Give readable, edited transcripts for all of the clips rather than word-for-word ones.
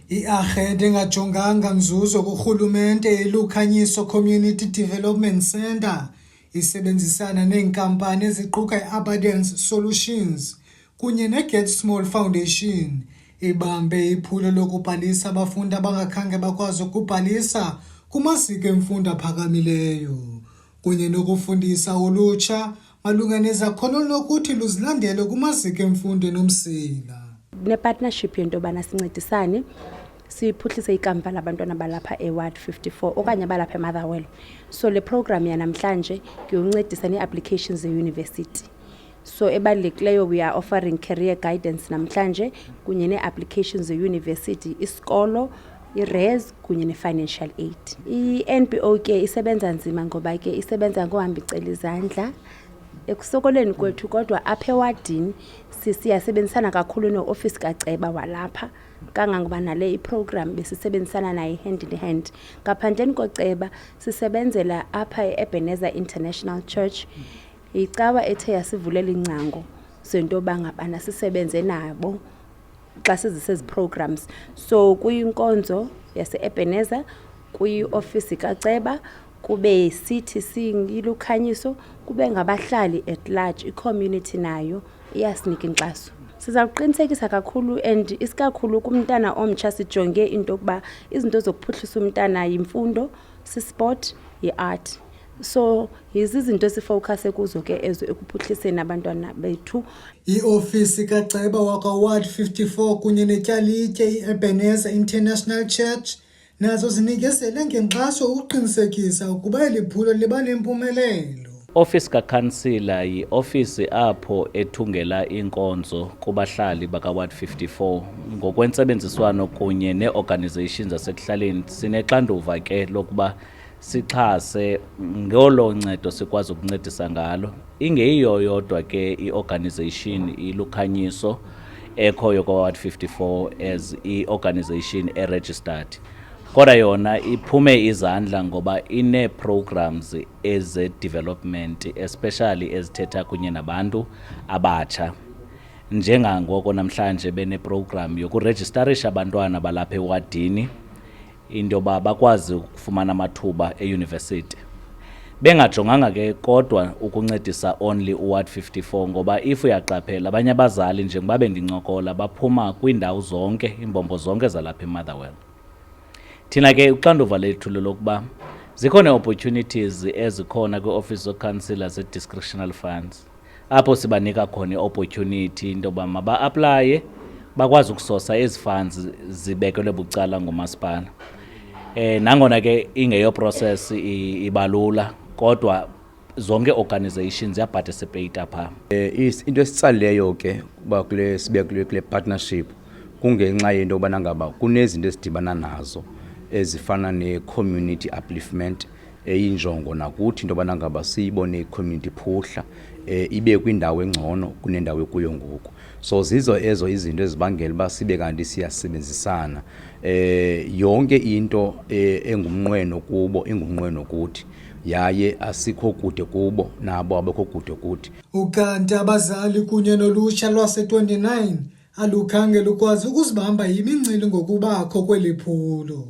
I-Arhente engajonganga nzuzo kurhulumente iLukhanyiso Community Development Centre isebenzisana neenkampani eziquka i-Abundance Solutions kunye neGet Small Foundation ibambe iphulo lokubhalisa abafundi abangakhange bakwazi ukubhalisa kumaziko emfundo aphakamileyo kunye nokufundisa ulutsha malunga nezakhono lokuthi luzilandele kumaziko emfundo enomsila. Ne-partnership yento yobana sincedisane siphuhlise ikamva labantwana balapha eWard 54 okanye balapha eMotherwell. So le program yanamhlanje ngiyoncedisa nee-applications ze-university. So ebalulekileyo we are offering career guidance namhlanje kunye nee-applications ze-university, isikolo, i-res kunye ne-financial aid. I-NPO ke isebenza nzima ngoba ke isebenza ngohamba icela izandla ekusokoleni kwethu, kodwa apha ewadini siyasebenzisana kakhulu no-office kaceba walapha kangangoba nale iprogram besisebenzisana naye hand in hand. Ngaphandleni koceba sisebenzela apha e-Ebenezer International Church, icawa ethe yasivulela ingcango sento bangabana sisebenze nabo xa sizise programs. So kuyinkonzo yase-Ebenezer, kuyi-office kaceba, kube sithi singilukhanyiso, kube ngabahlali at large, i-community nayo iyasinika inkxaso. Siza kuqinisekisa kakhulu and isikakhulu kumntana omtsha sijonge into yokuba izinto zokuphuhlisa umntana yimfundo, si-sport, yi-art. So izinto sifocuse kuzo ke ezo ekuphuhliseni abantwana bethu. I-ofisi kaceba wakwa-Ward 54 kunye netyalitye i-Ebenezer International Church nazo zinikezele ngenkxaso ukuqinisekisa ukuba eli phulo liba nempumelelo. Office kakhansila yi-ofisi apho ethungela inkonzo kubahlali baka-Ward 54 ngokwentsebenziswano kunye nee-organizations zasekuhlaleni. Sinexanduva ke lokuba sixhase ngolo ncedo sikwazi ukuncedisa ngalo. Ingeyiyo yodwa ke i-organization iLukhanyiso ekhoyo kwa-Ward 54 as i-organization e-registered, kodwa yona iphume izandla ngoba ine-programs eze-development especially ezithetha kunye nabantu abatsha. Njengangoko namhlanje bene-program yokurejistarisha abantwana balapha ewadini into yoba bakwazi ukufumana amathuba eyunivesithi. Bengajonganga ke kodwa ukuncedisa only uWard 54 ngoba if uyaqaphela abanye abazali njengoba bendincokola baphuma kwiindawo zonke, iimbombo zonke zalapha eMotherwell. Thina ke uxanduva lethu lokuba zikhona opportunities ezikhona kwi-office of councillor ze-discretional funds apho sibanika khona i-opportunity into yoba maba-aplaye bakwazi ukusosa ezi funds zibekelwe bucala ngumasipala. Nangona ke ingeyo process ibalula kodwa zonke organizations ziyaparticipate apha. Into esitsalileyo ke kuba sibekwe kule partnership kungenxa yento yobana ngaba kunezinto ezidibana nazo ezifana ne-community upliftment eyinjongo nakuthi into yobana ngaba siyibone i-community phuhla ibe kwindawo engcono kunendawo ekuyo ngoku. So zizo ezo izinto ezibangela uba sibe kanti siyasebenzisana. Yonke into engumnqweno kubo ingumnqweno kuthi, yaye asikho kude kubo nabo abekho kude kuthi. Ukanti abazali kunye nolutsha lwase-29 alukhange lukwazi ukuzibamba yimincili ngokubakho kweli phulo.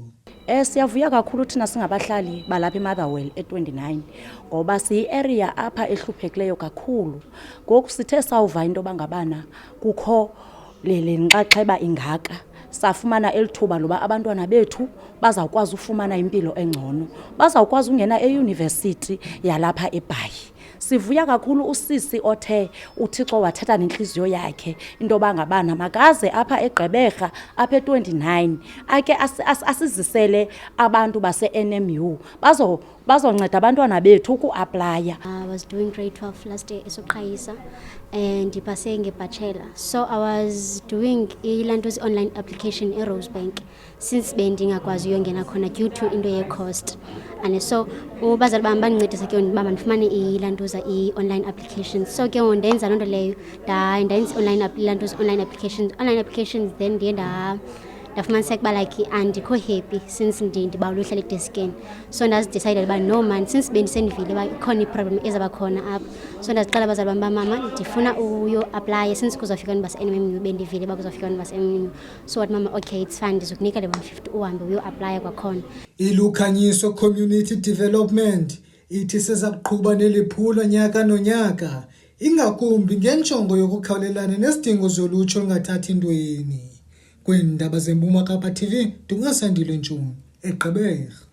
Siyavuya kakhulu thina singabahlali balapha eMotherwell e-29 ngoba siyi-area apha ehluphekileyo kakhulu. Ngoku sithe sawuva into bangabana kukho le nxaxheba ingaka, safumana elithuba loba abantwana bethu bazawukwazi ufumana impilo engcono, bazawukwazi ungena eyunivesithi yalapha eBhayi. Sivuya kakhulu usisi othe uThixo wathatha nenhliziyo yakhe into bangabana makaze apha eGqeberha apha e-29 ake asizisele abantu base-NMU bazonceda abantwana bethu uku-aplaya. I was doing grade 12 last year eSoqhayisa and ndipase ngebachelor. So I was doing ilanto's online application eRosebank since bendingakwazi uyongena khona due to into ye-cost. And so ubazali bami bandincedisa ke uba mandifumane ilantoza i-online applications. So ke ndenza loo nto leyo ndenza online applications then ndiye ndafumaniseka uba like andikho happy since ndibawela uhlala edeskini. So ndazidecide uba no man, since bendisendivile uba ikhona iproblem ezaba khona apha. So ndazixela abazali bam uba mama ndifuna uyoaplaya since kuzofika abantu base-NMMU, bendivile uba kuzofika abantu base-NMMU. So wathi mama okay it's fine, ndizokunika le 150 uhambe uyoaplaya kwakhona. Ilukhanyiso Community Development ithi siza kuqhuba neliphulo nyaka nonyaka, ingakumbi ngenjongo yokukhawulelana nesidingo zolutsha olungathathi ntweni. Kwiindaba zeMpuma Kapa TV, Dungasandile Ntshuni, eGqeberha.